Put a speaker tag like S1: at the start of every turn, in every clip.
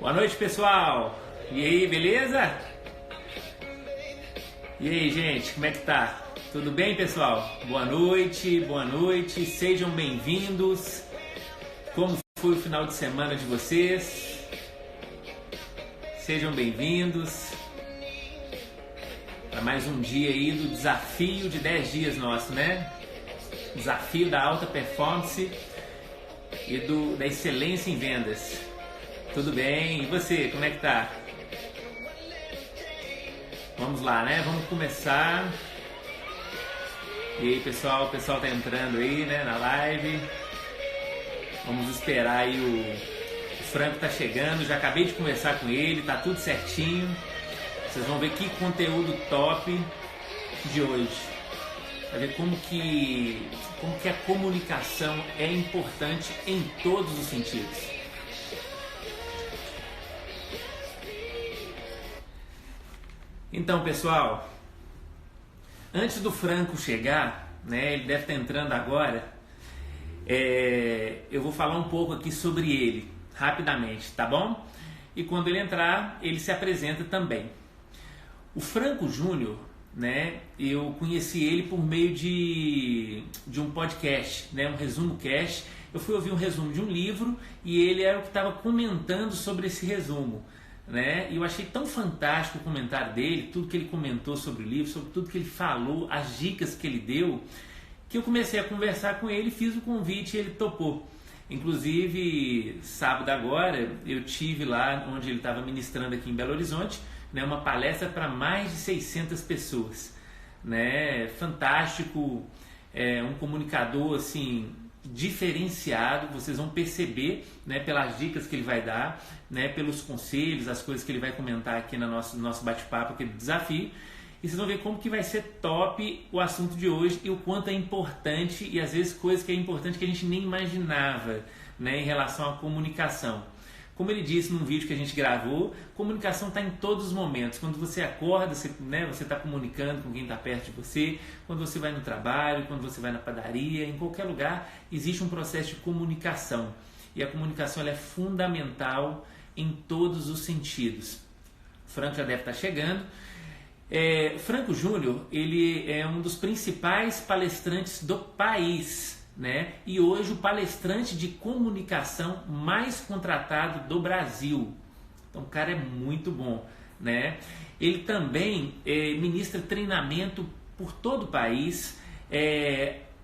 S1: Boa noite, pessoal! E aí, beleza? E aí, gente, como é que tá? Tudo bem, pessoal? Boa noite, sejam bem-vindos. Como foi o final de semana de vocês? Sejam bem-vindos para mais um dia aí do desafio de 10 dias nosso, né? Desafio da alta performance e da excelência em vendas. Tudo bem? E você, como é que tá? Vamos lá, né? Vamos começar. E aí, pessoal? O pessoal tá entrando aí, né, na live. Vamos esperar aí o Franco tá chegando. Já acabei de conversar com ele, tá tudo certinho. Vocês vão ver que conteúdo top de hoje. Vai ver como que a comunicação é importante em todos os sentidos. Então, pessoal, antes do Franco chegar, né, ele deve estar entrando agora, eu vou falar um pouco aqui sobre ele, rapidamente, tá bom? E quando ele entrar, ele se apresenta também. O Franco Júnior, né, eu conheci ele por meio de um podcast, né, um resumo cast. Eu fui ouvir um resumo de um livro e ele era o que estava comentando sobre esse resumo. Né? E eu achei tão fantástico o comentário dele, tudo que ele comentou sobre o livro, sobre tudo que ele falou, as dicas que ele deu, que eu comecei a conversar com ele, fiz o convite e ele topou. Inclusive, sábado agora, eu tive lá onde ele estava ministrando aqui em Belo Horizonte, né, uma palestra para mais de 600 pessoas. Né? Fantástico, um comunicador assim, diferenciado, vocês vão perceber, né, pelas dicas que ele vai dar, né, pelos conselhos, as coisas que ele vai comentar aqui no nosso bate-papo, aquele desafio, e vocês vão ver como que vai ser top o assunto de hoje e o quanto é importante, e às vezes coisas que é importante que a gente nem imaginava, né, em relação à comunicação. Como ele disse num vídeo que a gente gravou, comunicação está em todos os momentos. Quando você acorda, você está comunicando com quem está perto de você. Quando você vai no trabalho, quando você vai na padaria, em qualquer lugar, existe um processo de comunicação. E a comunicação ela é fundamental em todos os sentidos. O Franco já deve estar chegando. Franco Júnior, ele é um dos principais palestrantes do país. Né? E hoje o palestrante de comunicação mais contratado do Brasil. Então o cara é muito bom, né? Ele também ministra treinamento por todo o país.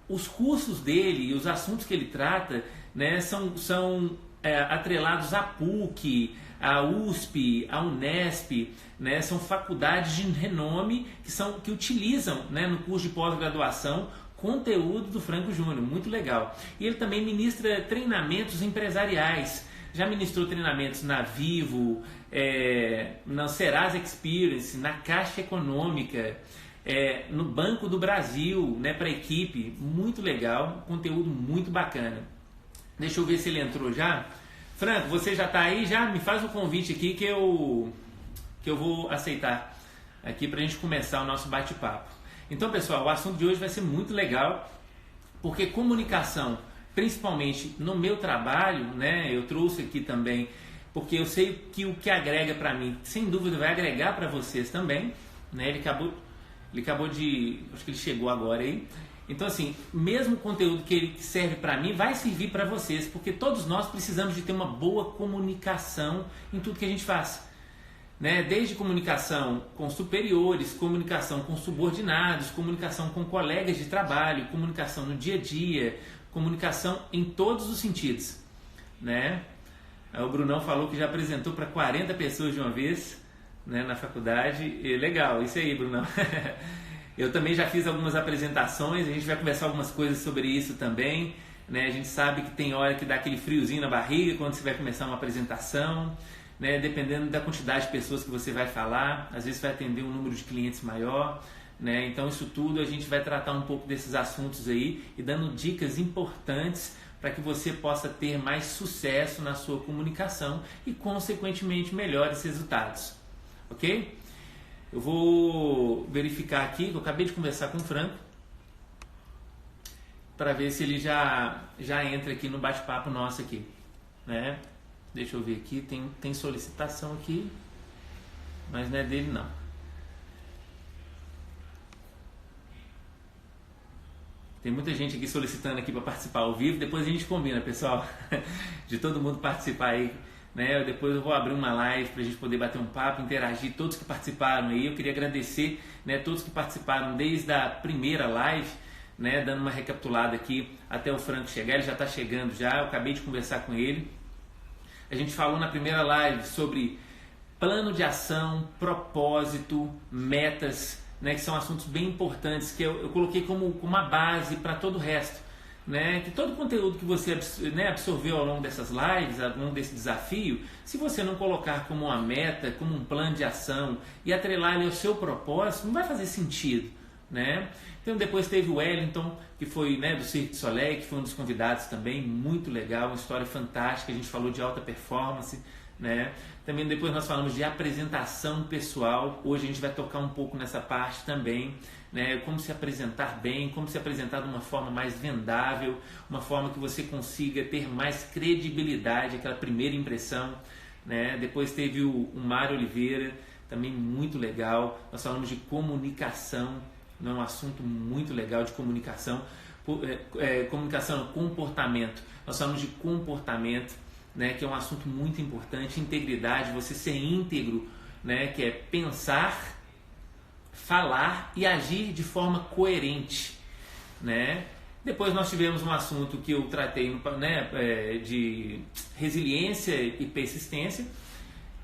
S1: Os cursos dele e os assuntos que ele trata, né, são atrelados à PUC, à USP, à Unesp, né? São faculdades de renome que utilizam, né, no curso de pós-graduação conteúdo do Franco Júnior, muito legal. E ele também ministra treinamentos empresariais. Já ministrou treinamentos na Vivo, na Serasa Experience, na Caixa Econômica, no Banco do Brasil, né, para a equipe. Muito legal, conteúdo muito bacana. Deixa eu ver se ele entrou já. Franco, você já está aí? Já me faz o convite aqui que eu vou aceitar aqui para a gente começar o nosso bate-papo. Então, pessoal, o assunto de hoje vai ser muito legal, porque comunicação, principalmente no meu trabalho, né, eu trouxe aqui também, porque eu sei que o que agrega para mim, sem dúvida, vai agregar para vocês também, né? Ele acabou de, acho que ele chegou agora aí. Então, assim, mesmo o conteúdo que serve para mim vai servir para vocês, porque todos nós precisamos de ter uma boa comunicação em tudo que a gente faz. Né? Desde comunicação com superiores, comunicação com subordinados, comunicação com colegas de trabalho, comunicação no dia a dia, comunicação em todos os sentidos. Né? O Brunão falou que já apresentou para 40 pessoas de uma vez, né, na faculdade. Legal, isso aí, Brunão. Eu também já fiz algumas apresentações, a gente vai conversar algumas coisas sobre isso também. Né? A gente sabe que tem hora que dá aquele friozinho na barriga quando você vai começar uma apresentação. Né, dependendo da quantidade de pessoas que você vai falar, às vezes vai atender um número de clientes maior, né? Então isso tudo a gente vai tratar um pouco desses assuntos aí e dando dicas importantes para que você possa ter mais sucesso na sua comunicação e consequentemente melhores resultados, ok? Eu vou verificar aqui, que eu acabei de conversar com o Franco, para ver se ele já entra aqui no bate-papo nosso aqui, né? Deixa eu ver aqui, tem solicitação aqui, mas não é dele não. Tem muita gente aqui solicitando aqui para participar ao vivo. Depois a gente combina, pessoal, de todo mundo participar aí, né? Depois eu vou abrir uma live para a gente poder bater um papo, interagir, todos que participaram aí. Eu queria agradecer, né, todos que participaram desde a primeira live, né, dando uma recapitulada aqui até o Franco chegar. Ele já está chegando já, eu acabei de conversar com ele. A gente falou na primeira live sobre plano de ação, propósito, metas, né, que são assuntos bem importantes, que eu coloquei como uma base para todo o resto. Né, que todo o conteúdo que você, né, absorveu ao longo dessas lives, ao longo desse desafio, se você não colocar como uma meta, como um plano de ação e atrelar ele ao seu propósito, não vai fazer sentido. Né? Então depois teve o Wellington, que foi, né, do Cirque du Soleil, que foi um dos convidados também, muito legal, uma história fantástica. A gente falou de alta performance, né? Também depois nós falamos de apresentação pessoal. Hoje a gente vai tocar um pouco nessa parte também, né? Como se apresentar bem, como se apresentar de uma forma mais vendável, uma forma que você consiga ter mais credibilidade, aquela primeira impressão, né? Depois teve o Mário Oliveira, também muito legal. Nós falamos de comunicação, é um assunto muito legal de comunicação, comunicação, comportamento. Nós falamos de comportamento, né, que é um assunto muito importante, integridade, você ser íntegro, né, que é pensar, falar e agir de forma coerente, né? Depois nós tivemos um assunto que eu tratei, né, de resiliência e persistência,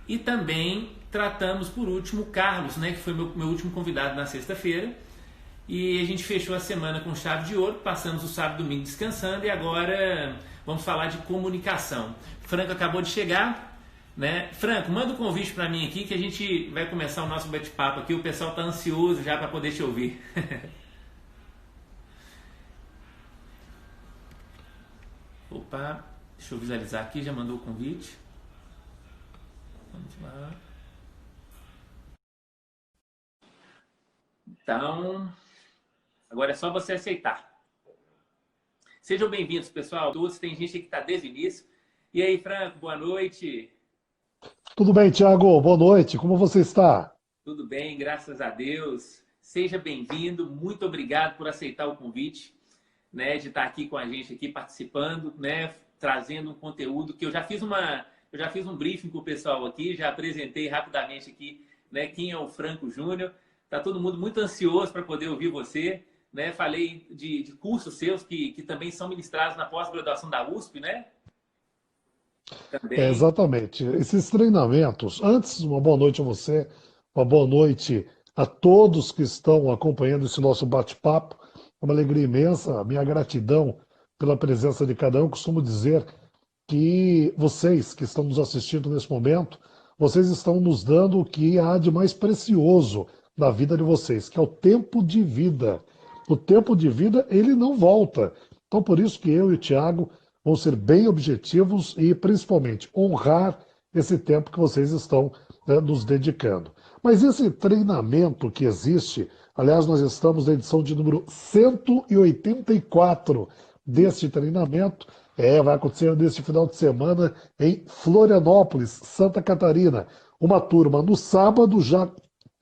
S1: e também tratamos por último o Carlos, né, que foi meu último convidado na sexta-feira, e a gente fechou a semana com chave de ouro, passamos o sábado e domingo descansando, e agora vamos falar de comunicação. Franco acabou de chegar, né? Franco, manda um convite para mim aqui que a gente vai começar o nosso bate-papo aqui. O pessoal está ansioso já para poder te ouvir. Opa, deixa eu visualizar aqui, já mandou o convite. Vamos lá. Então, agora é só você aceitar. Sejam bem-vindos, pessoal. Todos, tem gente que está desde o início. E aí, Franco, boa noite.
S2: Tudo bem, Thiago? Boa noite. Como você está?
S1: Tudo bem, graças a Deus. Seja bem-vindo. Muito obrigado por aceitar o convite, né, de estar aqui com a gente aqui participando, né, trazendo um conteúdo que eu já fiz um briefing com o pessoal aqui, já apresentei rapidamente aqui, né, quem é o Franco Júnior. Tá todo mundo muito ansioso para poder ouvir você, né? Falei de cursos seus que também são ministrados na pós-graduação da USP, né? Também.
S2: Exatamente. Esses treinamentos, antes, uma boa noite a você, uma boa noite a todos que estão acompanhando esse nosso bate-papo. É uma alegria imensa, a minha gratidão pela presença de cada um. Eu costumo dizer que vocês que estão nos assistindo nesse momento, vocês estão nos dando o que há de mais precioso na vida de vocês, que é o tempo de vida. O tempo de vida, ele não volta. Então, por isso que eu e o Thiago vamos ser bem objetivos e, principalmente, honrar esse tempo que vocês estão, né, nos dedicando. Mas esse treinamento que existe, aliás, nós estamos na edição de número 184 deste treinamento, vai acontecer neste final de semana em Florianópolis, Santa Catarina. Uma turma no sábado já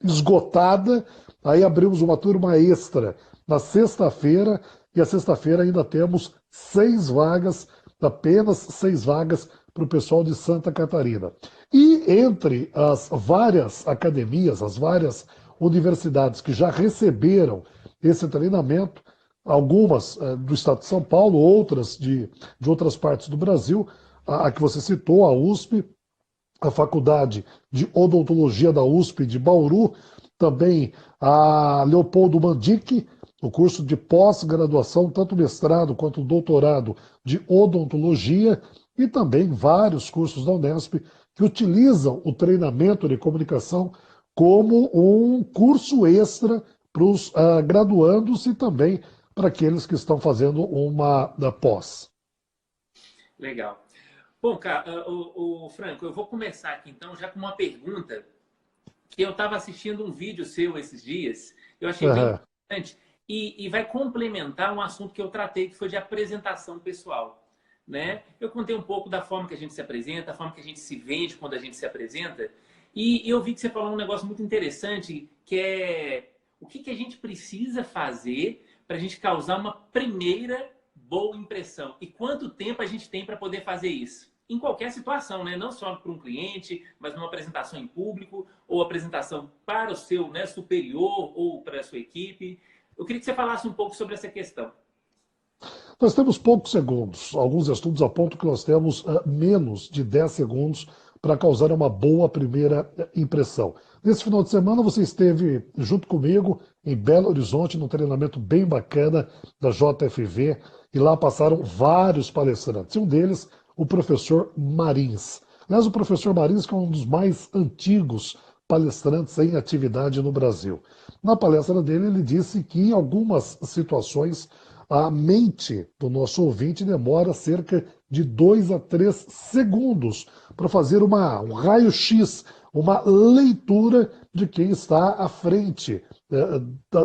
S2: esgotada, aí abrimos uma turma extra na sexta-feira, e a sexta-feira ainda temos 6 vagas, apenas 6 vagas para o pessoal de Santa Catarina. E entre as várias academias, as várias universidades que já receberam esse treinamento, algumas do estado de São Paulo, outras de outras partes do Brasil, a que você citou, a USP, a Faculdade de Odontologia da USP de Bauru, também a Leopoldo Mandic, o curso de pós-graduação, tanto mestrado quanto doutorado de odontologia, e também vários cursos da Unesp que utilizam o treinamento de comunicação como um curso extra para os graduandos e também para aqueles que estão fazendo uma pós.
S1: Legal. Bom, cara, o Franco, eu vou começar aqui então já com uma pergunta que eu estava assistindo um vídeo seu esses dias, eu achei bem
S2: Uhum.
S1: interessante e vai complementar um assunto que eu tratei que foi de apresentação pessoal, né? Eu contei um pouco da forma que a gente se apresenta, a forma que a gente se vende quando a gente se apresenta. E eu vi que você falou um negócio muito interessante, que é o que a gente precisa fazer para a gente causar uma primeira boa impressão. E quanto tempo a gente tem para poder fazer isso? Em qualquer situação, né? Não só para um cliente, mas numa apresentação em público, ou apresentação para o seu, né, superior ou para a sua equipe. Eu queria que você falasse um pouco sobre essa questão.
S2: Nós temos poucos segundos. Alguns estudos apontam que nós temos menos de 10 segundos para causar uma boa primeira impressão. Nesse final de semana você esteve junto comigo em Belo Horizonte, num treinamento bem bacana da JFV, e lá passaram vários palestrantes. E um deles, o professor Marins. Aliás, o professor Marins, que é um dos mais antigos palestrantes em atividade no Brasil. Na palestra dele, ele disse que em algumas situações a mente do nosso ouvinte demora cerca de 2 a 3 segundos para fazer um raio-x, uma leitura de quem está à frente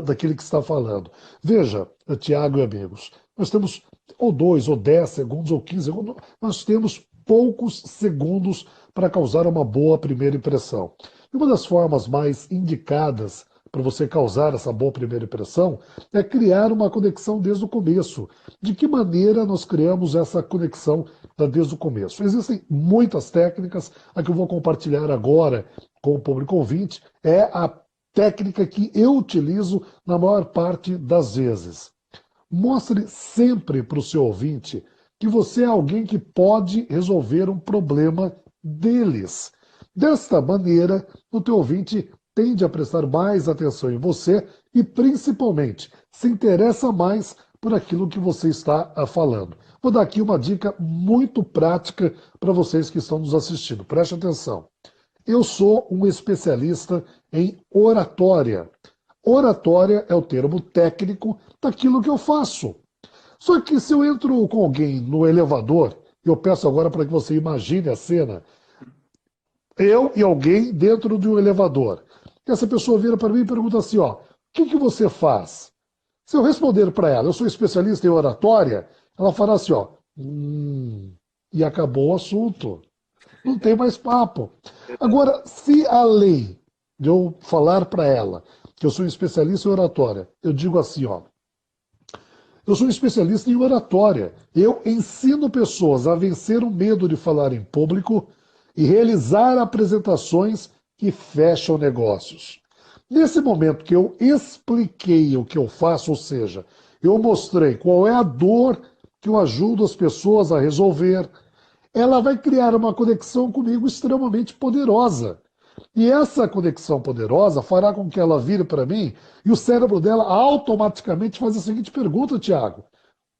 S2: daquele que está falando. Veja, Tiago e amigos, nós temos ou 2, ou 10 segundos, ou 15 segundos, nós temos poucos segundos para causar uma boa primeira impressão. E uma das formas mais indicadas para você causar essa boa primeira impressão é criar uma conexão desde o começo. De que maneira nós criamos essa conexão desde o começo? Existem muitas técnicas, a que eu vou compartilhar agora com o público ouvinte é a técnica que eu utilizo na maior parte das vezes. Mostre sempre para o seu ouvinte que você é alguém que pode resolver um problema deles. Desta maneira, o teu ouvinte tende a prestar mais atenção em você e, principalmente, se interessa mais por aquilo que você está falando. Vou dar aqui uma dica muito prática para vocês que estão nos assistindo. Preste atenção. Eu sou um especialista em oratória. Oratória é o termo técnico daquilo que eu faço. Só que se eu entro com alguém no elevador, eu peço agora para que você imagine a cena, eu e alguém dentro de um elevador. Essa pessoa vira para mim e pergunta assim, ó, o que você faz? Se eu responder para ela, eu sou especialista em oratória, ela fará assim, ó, e acabou o assunto. Não tem mais papo. Agora, se além de eu falar para ela que eu sou um especialista em oratória, eu digo assim, ó, eu sou um especialista em oratória. Eu ensino pessoas a vencer o medo de falar em público e realizar apresentações que fecham negócios. Nesse momento que eu expliquei o que eu faço, ou seja, eu mostrei qual é a dor que eu ajudo as pessoas a resolver, ela vai criar uma conexão comigo extremamente poderosa. E essa conexão poderosa fará com que ela vire para mim e o cérebro dela automaticamente faz a seguinte pergunta, Tiago: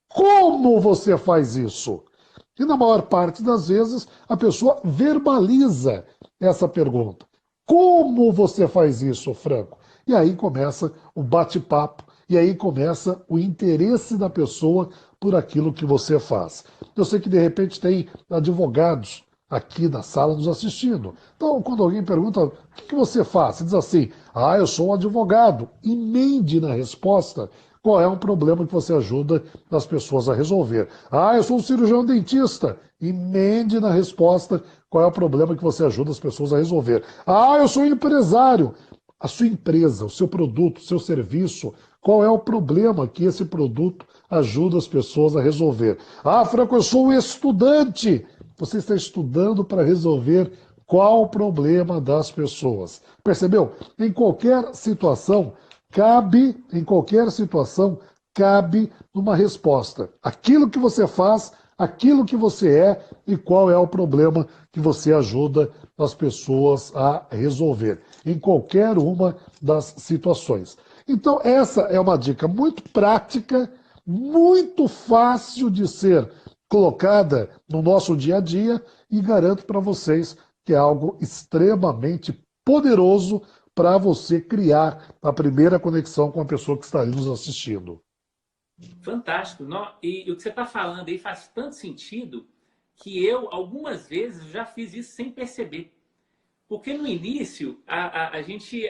S2: como você faz isso? E na maior parte das vezes a pessoa verbaliza essa pergunta. Como você faz isso, Franco? E aí começa o bate-papo, e aí começa o interesse da pessoa por aquilo que você faz. Eu sei que de repente tem advogados aqui na sala nos assistindo. Então, quando alguém pergunta o que você faz, você diz assim, eu sou um advogado. Emende na resposta qual é um problema que você ajuda as pessoas a resolver. Eu sou um cirurgião dentista. Emende na resposta qual é o problema que você ajuda as pessoas a resolver. Eu sou um empresário. A sua empresa, o seu produto, o seu serviço, qual é o problema que esse produto ajuda as pessoas a resolver? Franco, eu sou um estudante. Você está estudando para resolver qual o problema das pessoas. Percebeu? Em qualquer situação, cabe uma resposta. Aquilo que você faz, aquilo que você é e qual é o problema que você ajuda as pessoas a resolver. Em qualquer uma das situações. Então, essa é uma dica muito prática, muito fácil de ser colocada no nosso dia a dia e garanto para vocês que é algo extremamente poderoso para você criar a primeira conexão com a pessoa que está ali nos assistindo.
S1: Fantástico. E o que você está falando aí faz tanto sentido que eu, algumas vezes, já fiz isso sem perceber. Porque no início, a gente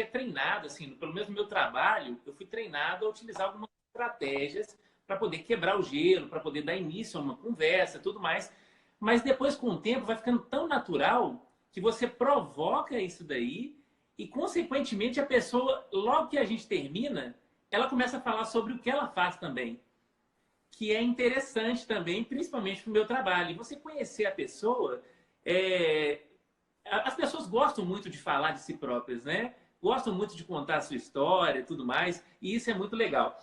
S1: é treinado, assim, pelo menos no meu trabalho, eu fui treinado a utilizar algumas estratégias para poder quebrar o gelo, para poder dar início a uma conversa, tudo mais. Mas depois, com o tempo, vai ficando tão natural que você provoca isso daí e, consequentemente, a pessoa, logo que a gente termina, ela começa a falar sobre o que ela faz também, que é interessante também, principalmente para o meu trabalho. E você conhecer a pessoa, as pessoas gostam muito de falar de si próprias, né? Gostam muito de contar a sua história e tudo mais, e isso é muito legal.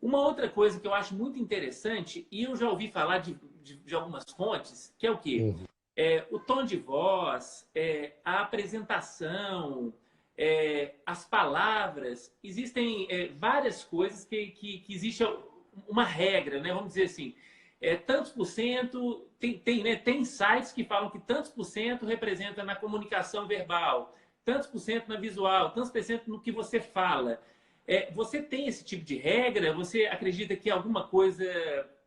S1: Uma outra coisa que eu acho muito interessante, e eu já ouvi falar de algumas fontes, que é o quê?
S2: Uhum.
S1: O tom de voz, a apresentação, as palavras. Existem várias coisas que existe uma regra, né? Vamos dizer assim, tantos por cento, tem sites que falam que tantos por cento representa na comunicação verbal, tantos por cento na visual, tantos por cento no que você fala. Você tem esse tipo de regra? Você acredita que alguma coisa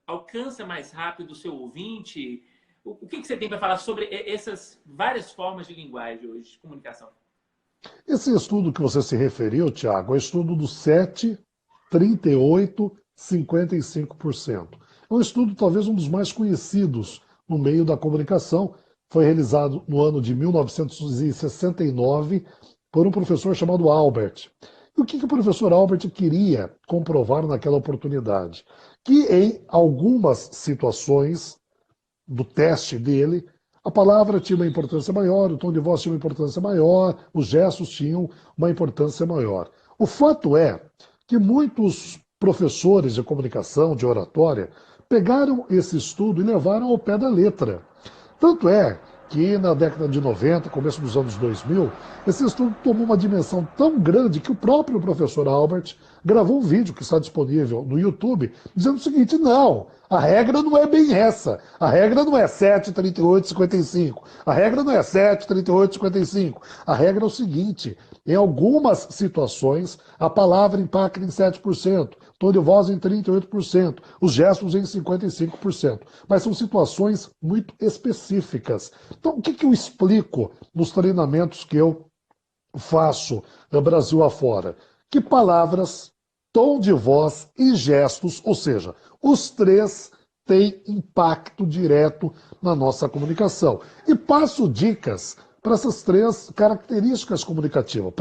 S1: alcança mais rápido o seu ouvinte? O que você tem para falar sobre essas várias formas de linguagem hoje, de comunicação?
S2: Esse estudo que você se referiu, Tiago, é o estudo do 7, 38, 55%. É um estudo talvez um dos mais conhecidos no meio da comunicação. Foi realizado no ano de 1969 por um professor chamado Albert. E o que o professor Albert queria comprovar naquela oportunidade? Que em algumas situações do teste dele, a palavra tinha uma importância maior, o tom de voz tinha uma importância maior, os gestos tinham uma importância maior. O fato é que muitos professores de comunicação, de oratória, pegaram esse estudo e levaram ao pé da letra. Tanto é que na década de 90, começo dos anos 2000, esse estudo tomou uma dimensão tão grande que o próprio professor Albert gravou um vídeo que está disponível no YouTube, dizendo o seguinte: não, a regra não é bem essa. A regra não é 7, 38, 55. A regra não é 7, 38, 55. A regra é o seguinte: em algumas situações, a palavra impacta em 7%, tom de voz em 38%, os gestos em 55%. Mas são situações muito específicas. Então, o que eu explico nos treinamentos que eu faço no Brasil afora? Que palavras, tom de voz e gestos, ou seja, os três têm impacto direto na nossa comunicação. E passo dicas para essas três características comunicativas.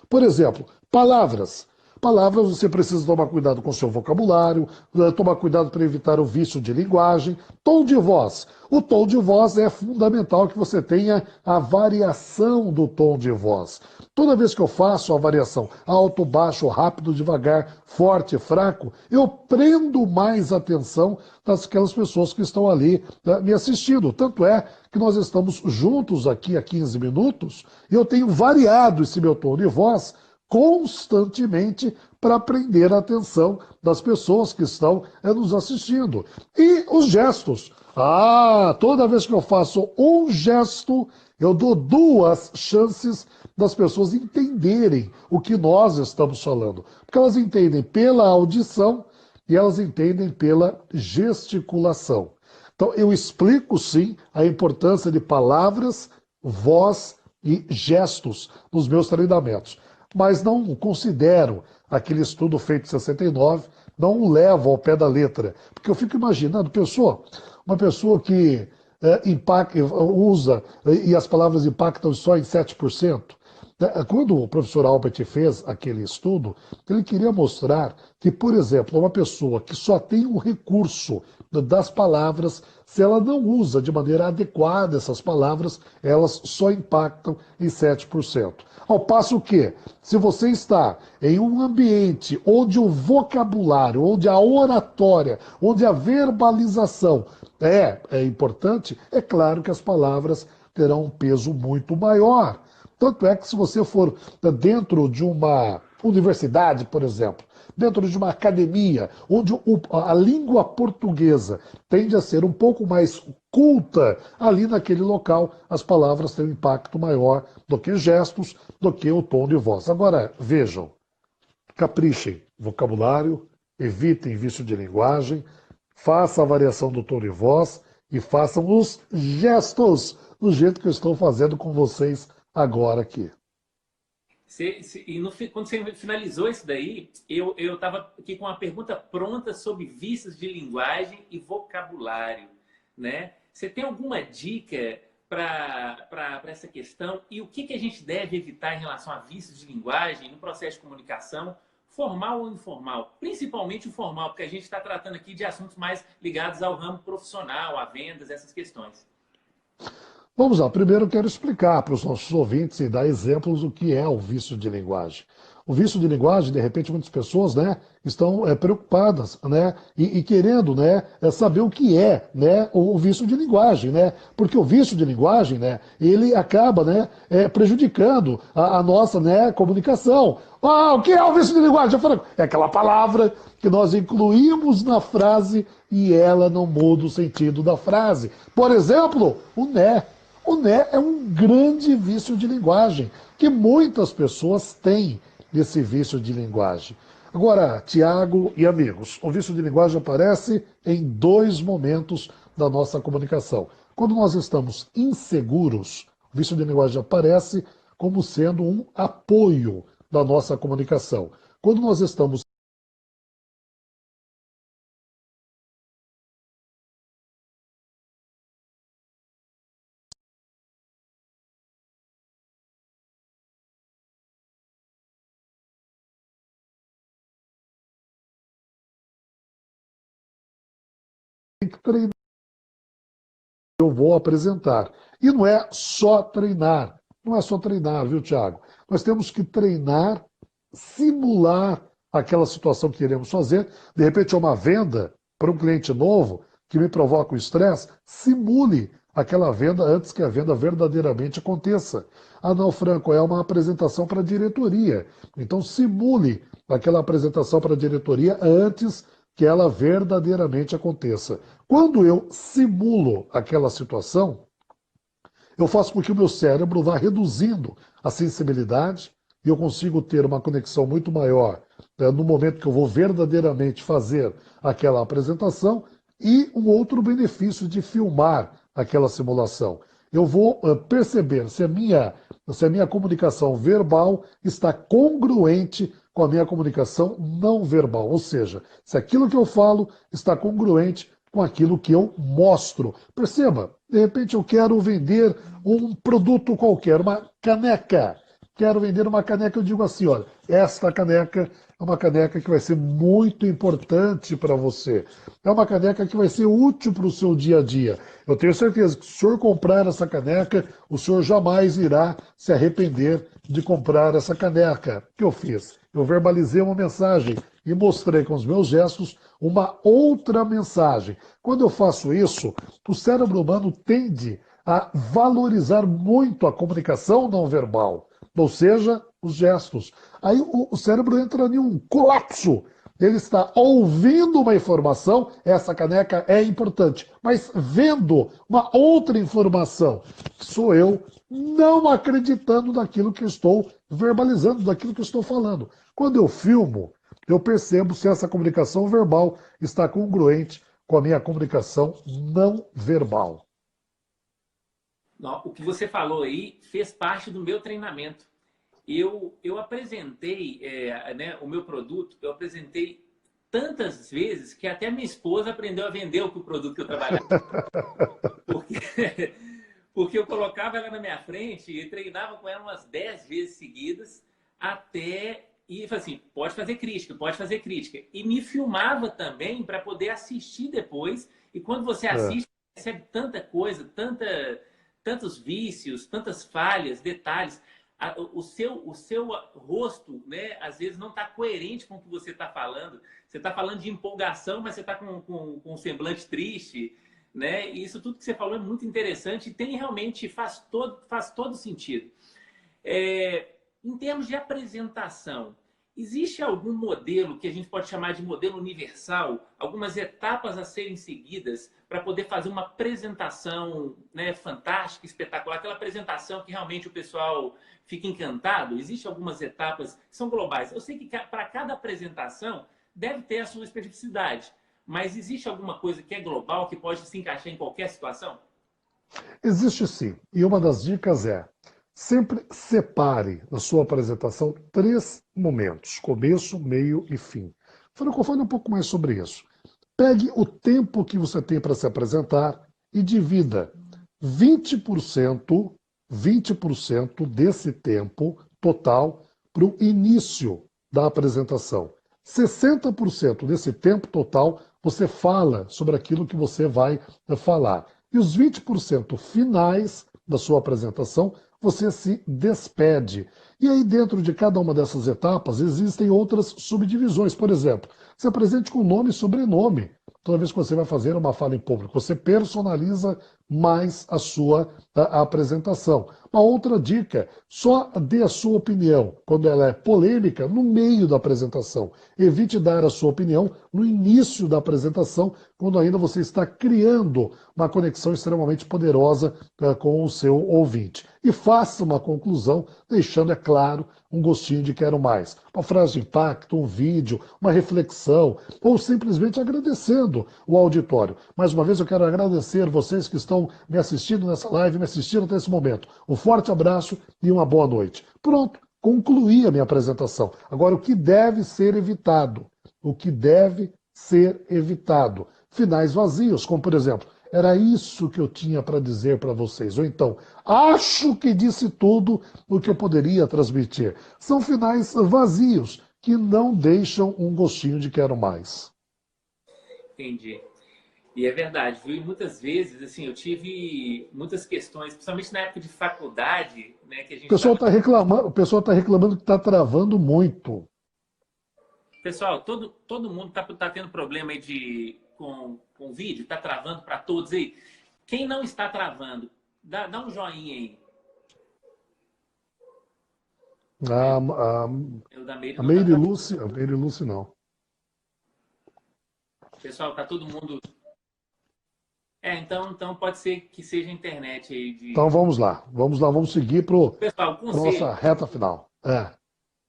S2: Por exemplo, palavras. Palavras, você precisa tomar cuidado com o seu vocabulário, tomar cuidado para evitar o vício de linguagem. Tom de voz. O tom de voz é fundamental que você tenha a variação do tom de voz. Toda vez que eu faço a variação alto, baixo, rápido, devagar, forte, fraco, eu prendo mais atenção daquelas pessoas que estão ali me assistindo. Tanto é que nós estamos juntos aqui há 15 minutos e eu tenho variado esse meu tom de voz constantemente para prender a atenção das pessoas que estão nos assistindo. E os gestos. Toda vez que eu faço um gesto, eu dou duas chances das pessoas entenderem o que nós estamos falando. Porque elas entendem pela audição e elas entendem pela gesticulação. Então, eu explico sim a importância de palavras, voz e gestos nos meus treinamentos. Mas não considero aquele estudo feito em 69, não o levo ao pé da letra. Porque eu fico imaginando, uma pessoa que usa e as palavras impactam só em 7%. Quando o professor Albert fez aquele estudo, ele queria mostrar que, por exemplo, uma pessoa que só tem o recurso das palavras, se ela não usa de maneira adequada essas palavras, elas só impactam em 7%. Ao passo que, se você está em um ambiente onde o vocabulário, onde a oratória, onde a verbalização é importante, é claro que as palavras terão um peso muito maior. Tanto é que se você for dentro de uma universidade, por exemplo, dentro de uma academia, onde a língua portuguesa tende a ser um pouco mais culta, ali naquele local as palavras têm um impacto maior do que gestos, do que o tom de voz. Agora, vejam, caprichem vocabulário, evitem vício de linguagem, façam a variação do tom de voz e façam os gestos do jeito que eu estou fazendo com vocês agora aqui.
S1: Quando você finalizou isso daí, eu estava aqui com uma pergunta pronta sobre vícios de linguagem e vocabulário, né? Você tem alguma dica para essa questão? E o que a gente deve evitar em relação a vícios de linguagem no processo de comunicação, formal ou informal? Principalmente o formal, porque a gente está tratando aqui de assuntos mais ligados ao ramo profissional, a vendas, essas questões.
S2: Vamos lá, primeiro eu quero explicar para os nossos ouvintes e dar exemplos o que é o vício de linguagem. O vício de linguagem, de repente, muitas pessoas, né, estão preocupadas, né, e querendo, né, saber o que é, né, o vício de linguagem, né, porque o vício de linguagem, né, ele acaba, né, prejudicando a nossa, né, comunicação. Ah, o que é o vício de linguagem? Eu falo, é aquela palavra que nós incluímos na frase e ela não muda o sentido da frase. Por exemplo, o né. O né é um grande vício de linguagem, que muitas pessoas têm esse vício de linguagem. Agora, Tiago e amigos, o vício de linguagem aparece em dois momentos da nossa comunicação. Quando nós estamos inseguros, o vício de linguagem aparece como sendo um apoio da nossa comunicação. Quando nós estamos treinando, eu vou apresentar. E não é só treinar. Não é só treinar, viu, Tiago? Nós temos que treinar, simular aquela situação que queremos fazer. De repente, é uma venda para um cliente novo que me provoca o estresse. Simule aquela venda antes que a venda verdadeiramente aconteça. Ah, não, Franco, é uma apresentação para a diretoria. Então, simule aquela apresentação para a diretoria antes que ela verdadeiramente aconteça. Quando eu simulo aquela situação, eu faço com que o meu cérebro vá reduzindo a sensibilidade e eu consigo ter uma conexão muito maior, né, no momento que eu vou verdadeiramente fazer aquela apresentação e um outro benefício de filmar aquela simulação. Eu vou perceber se a minha comunicação verbal está congruente com a minha comunicação não verbal, ou seja, se aquilo que eu falo está congruente com aquilo que eu mostro. Perceba, de repente eu quero vender um produto qualquer, uma caneca. Quero vender uma caneca, eu digo assim, olha, esta caneca é uma caneca que vai ser muito importante para você. É uma caneca que vai ser útil para o seu dia a dia. Eu tenho certeza que se o senhor comprar essa caneca, o senhor jamais irá se arrepender de comprar essa caneca. O que eu fiz? Eu verbalizei uma mensagem e mostrei com os meus gestos uma outra mensagem. Quando eu faço isso, o cérebro humano tende a valorizar muito a comunicação não verbal, ou seja, os gestos. Aí o cérebro entra em um colapso. Ele está ouvindo uma informação, essa caneca é importante, mas vendo uma outra informação, sou eu não acreditando naquilo que estou verbalizando, daquilo que estou falando. Quando eu filmo, eu percebo se essa comunicação verbal está congruente com a minha comunicação não verbal.
S1: O que você falou aí fez parte do meu treinamento. Eu apresentei né, o meu produto, eu apresentei tantas vezes que até minha esposa aprendeu a vender o produto que eu trabalhava. Porque, porque eu colocava ela na minha frente e treinava com ela umas 10 vezes seguidas até... E falei assim, pode fazer crítica, pode fazer crítica. E me filmava também para poder assistir depois. E quando você
S2: É.
S1: assiste, recebe tanta coisa, tantos vícios, tantas falhas, detalhes. O seu rosto, né, às vezes não está coerente com o que você está falando. Você está falando de empolgação, mas você está com um semblante triste. Né? E isso tudo que você falou é muito interessante e tem realmente, faz todo sentido. Em termos de apresentação, existe algum modelo que a gente pode chamar de modelo universal, algumas etapas a serem seguidas para poder fazer uma apresentação, né, fantástica, espetacular, aquela apresentação que realmente o pessoal fica encantado? Existem algumas etapas que são globais. Eu sei que para cada apresentação deve ter a sua especificidade, mas existe alguma coisa que é global, que pode se encaixar em qualquer situação?
S2: Existe sim. E uma das dicas é, Sempre separe na sua apresentação 3 momentos: começo, meio e fim. Fale um pouco mais sobre isso. Pegue o tempo que você tem para se apresentar e divida 20%, 20% desse tempo total para o início da apresentação. 60% desse tempo total você fala sobre aquilo que você vai falar. E os 20% finais da sua apresentação você se despede. E aí, dentro de cada uma dessas etapas, existem outras subdivisões. Por exemplo, se apresente com nome e sobrenome. Toda vez que você vai fazer uma fala em público, você personaliza mais a sua apresentação. Uma outra dica: só dê a sua opinião quando ela é polêmica no meio da apresentação. Evite dar a sua opinião no início da apresentação, quando ainda você está criando uma conexão extremamente poderosa com o seu ouvinte. E faça uma conclusão, deixando, é claro, um gostinho de quero mais. Uma frase de impacto, um vídeo, uma reflexão, ou simplesmente agradecendo o auditório. Mais uma vez eu quero agradecer vocês que estão me assistindo nessa live, me assistindo até esse momento. Um forte abraço e uma boa noite. Pronto, concluí a minha apresentação. Agora, o que deve ser evitado? O que deve ser evitado? Finais vazios, como por exemplo, era isso que eu tinha para dizer para vocês. Ou então, acho que disse tudo o que eu poderia transmitir. São finais vazios, que não deixam um gostinho de quero mais.
S1: Entendi. E é verdade, viu? E muitas vezes, assim, eu tive muitas questões, principalmente na época de faculdade, né, que a gente
S2: O pessoal tá reclamando que está travando muito.
S1: Pessoal, todo mundo tá tendo problema aí com vídeo, tá travando para todos aí. Quem não está travando, dá um joinha aí. Eu da Meire
S2: A
S1: não tá
S2: Meire
S1: travando.
S2: Lúcia não.
S1: Pessoal, tá todo mundo. Então pode ser que seja a internet aí
S2: Então vamos lá, vamos seguir para
S1: Pessoal,
S2: a nossa
S1: conselho,
S2: reta final.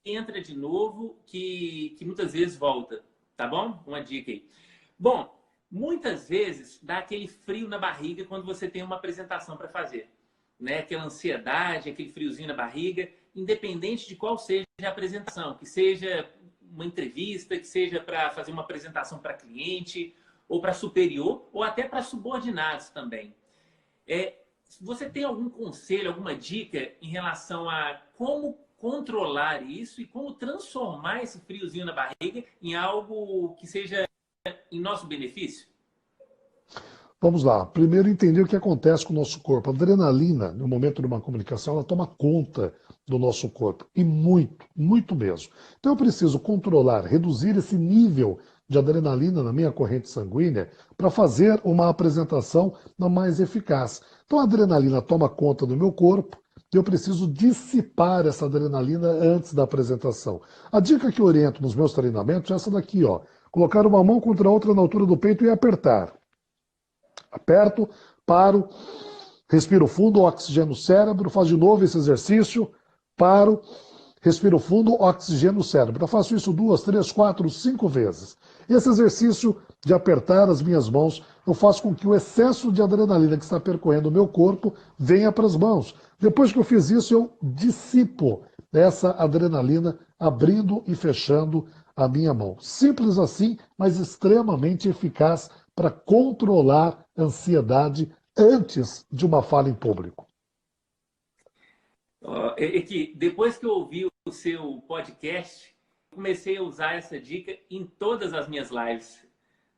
S1: entra de novo que muitas vezes volta, tá bom? Uma dica aí. Bom, muitas vezes dá aquele frio na barriga quando você tem uma apresentação para fazer, né? Aquela ansiedade, aquele friozinho na barriga, independente de qual seja a apresentação, que seja uma entrevista, que seja para fazer uma apresentação para cliente, ou para superior, ou até para subordinados também. Você tem algum conselho, alguma dica em relação a como controlar isso e como transformar esse friozinho na barriga em algo que seja em nosso benefício?
S2: Vamos lá. Primeiro, entender o que acontece com o nosso corpo. A adrenalina, no momento de uma comunicação, ela toma conta do nosso corpo. E muito, muito mesmo. Então, eu preciso controlar, reduzir esse nível de adrenalina na minha corrente sanguínea para fazer uma apresentação mais eficaz. Então, a adrenalina toma conta do meu corpo e eu preciso dissipar essa adrenalina antes da apresentação. A dica que eu oriento nos meus treinamentos é essa daqui, ó. Colocar uma mão contra a outra na altura do peito e apertar. Aperto, paro, respiro fundo, oxigênio no cérebro, faço de novo esse exercício, paro, respiro fundo, oxigênio no cérebro. Eu faço isso 2, 3, 4, 5 vezes. Esse exercício de apertar as minhas mãos, eu faço com que o excesso de adrenalina que está percorrendo o meu corpo venha para as mãos. Depois que eu fiz isso, eu dissipo essa adrenalina, abrindo e fechando a minha mão. Simples assim, mas extremamente eficaz para controlar a ansiedade antes de uma fala em público.
S1: Que depois que eu ouvi o seu podcast, comecei a usar essa dica em todas as minhas lives.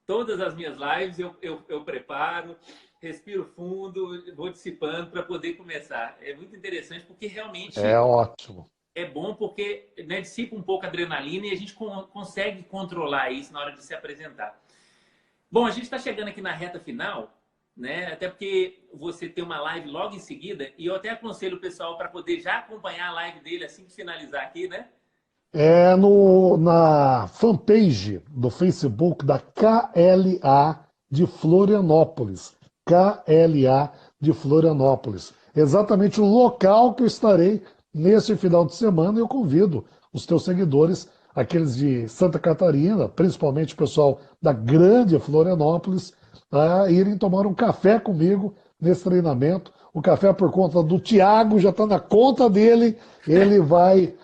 S1: Todas as minhas lives eu preparo, respiro fundo, vou dissipando para poder começar. É muito interessante porque realmente
S2: é ótimo.
S1: É bom porque, né, dissipa um pouco a adrenalina e a gente consegue controlar isso na hora de se apresentar. Bom, a gente está chegando aqui na reta final, né? Até porque você tem uma live logo em seguida e eu até aconselho o pessoal para poder já acompanhar a live dele assim que finalizar aqui, né?
S2: Na fanpage do Facebook da KLA de Florianópolis. KLA de Florianópolis. Exatamente o local que eu estarei nesse final de semana. Eu convido os teus seguidores, aqueles de Santa Catarina, principalmente o pessoal da grande Florianópolis, a irem tomar um café comigo nesse treinamento, o café por conta do Tiago, já está na conta dele, ele vai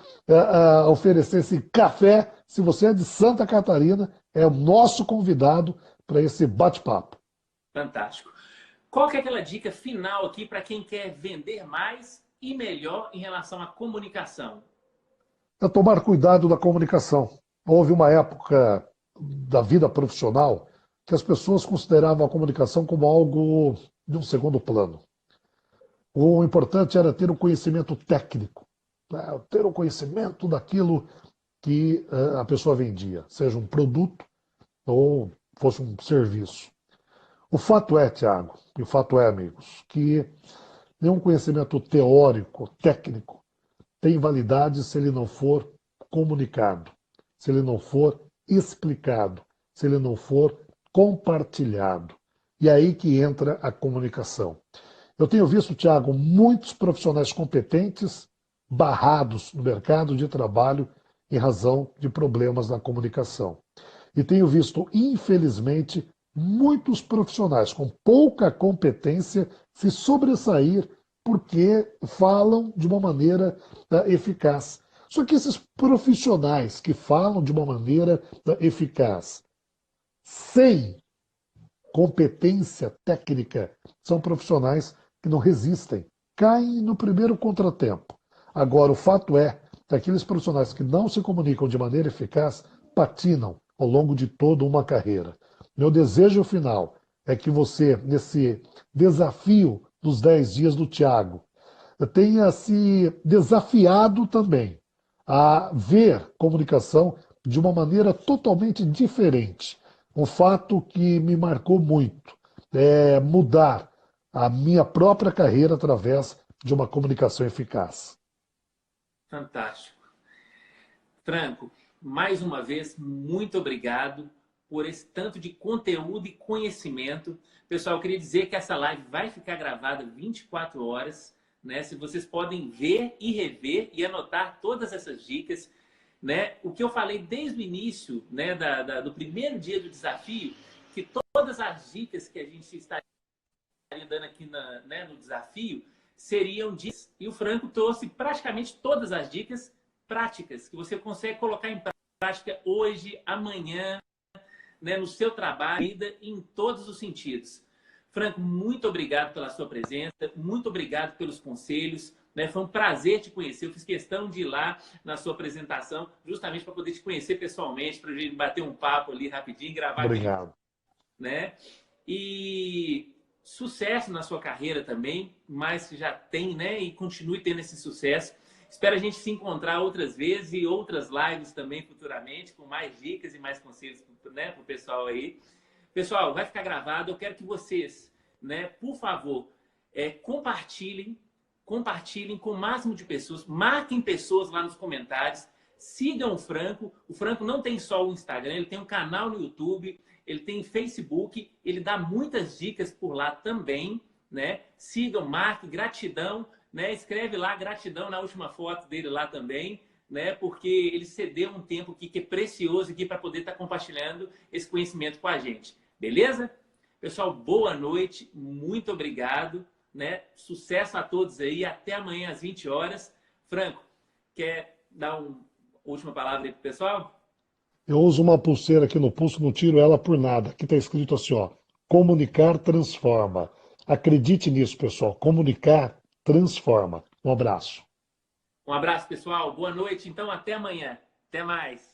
S2: oferecer esse café. Se você é de Santa Catarina, é o nosso convidado para esse bate-papo.
S1: Fantástico. Qual que é aquela dica final aqui para quem quer vender mais e melhor em relação à comunicação?
S2: É tomar cuidado da comunicação. Houve uma época da vida profissional que as pessoas consideravam a comunicação como algo de um segundo plano. O importante era ter um conhecimento técnico, né? Ter um conhecimento daquilo que a pessoa vendia, seja um produto ou fosse um serviço. O fato é, Tiago, e o fato é, amigos, que nenhum conhecimento teórico, técnico, tem validade se ele não for comunicado, se ele não for explicado, se ele não for compartilhado. E é aí que entra a comunicação. Eu tenho visto, Tiago, muitos profissionais competentes barrados no mercado de trabalho em razão de problemas na comunicação. E tenho visto, infelizmente, muitos profissionais com pouca competência se sobressair porque falam de uma maneira eficaz. Só que esses profissionais que falam de uma maneira eficaz, sem competência técnica, são profissionais que não resistem, caem no primeiro contratempo. Agora, o fato é que aqueles profissionais que não se comunicam de maneira eficaz patinam ao longo de toda uma carreira. Meu desejo final é que você, nesse desafio dos 10 dias do Tiago, tenha se desafiado também a ver comunicação de uma maneira totalmente diferente. Um fato que me marcou muito é mudar a minha própria carreira através de uma comunicação eficaz.
S1: Fantástico. Franco, mais uma vez, muito obrigado por esse tanto de conteúdo e conhecimento. Pessoal, eu queria dizer que essa live vai ficar gravada 24 horas, né? Se vocês podem ver e rever e anotar todas essas dicas, né? O que eu falei desde o início, né, do primeiro dia do desafio, que todas as dicas que a gente estaria dando aqui né, no desafio seriam dicas. E o Franco trouxe praticamente todas as dicas práticas que você consegue colocar em prática hoje, amanhã, né, no seu trabalho, vida, em todos os sentidos. Franco, muito obrigado pela sua presença, muito obrigado pelos conselhos. Né? Foi um prazer te conhecer. Eu fiz questão de ir lá na sua apresentação, justamente para poder te conhecer pessoalmente, para a gente bater um papo ali rapidinho, gravar aquele,
S2: Obrigado.
S1: né? E sucesso na sua carreira também, mas que já tem, né? E continue tendo esse sucesso. Espero a gente se encontrar outras vezes e outras lives também futuramente, com mais dicas e mais conselhos, né, para o pessoal aí. Pessoal, vai ficar gravado. Eu quero que vocês, né, por favor, compartilhem com o máximo de pessoas, marquem pessoas lá nos comentários, sigam o Franco. O Franco não tem só o Instagram, ele tem um canal no YouTube, ele tem Facebook, ele dá muitas dicas por lá também, né? Sigam, marquem, gratidão, né? Escreve lá gratidão na última foto dele lá também, né? Porque ele cedeu um tempo aqui que é precioso aqui para poder estar compartilhando esse conhecimento com a gente. Beleza? Pessoal, boa noite, muito obrigado, né? Sucesso a todos aí, até amanhã às 20 horas. Franco, quer dar uma última palavra aí pro pessoal?
S2: Eu uso uma pulseira aqui no pulso, não tiro ela por nada. Aqui está escrito assim, ó, comunicar transforma. Acredite nisso, pessoal. Comunicar transforma. Um abraço.
S1: Um abraço, pessoal. Boa noite. Então, até amanhã. Até mais.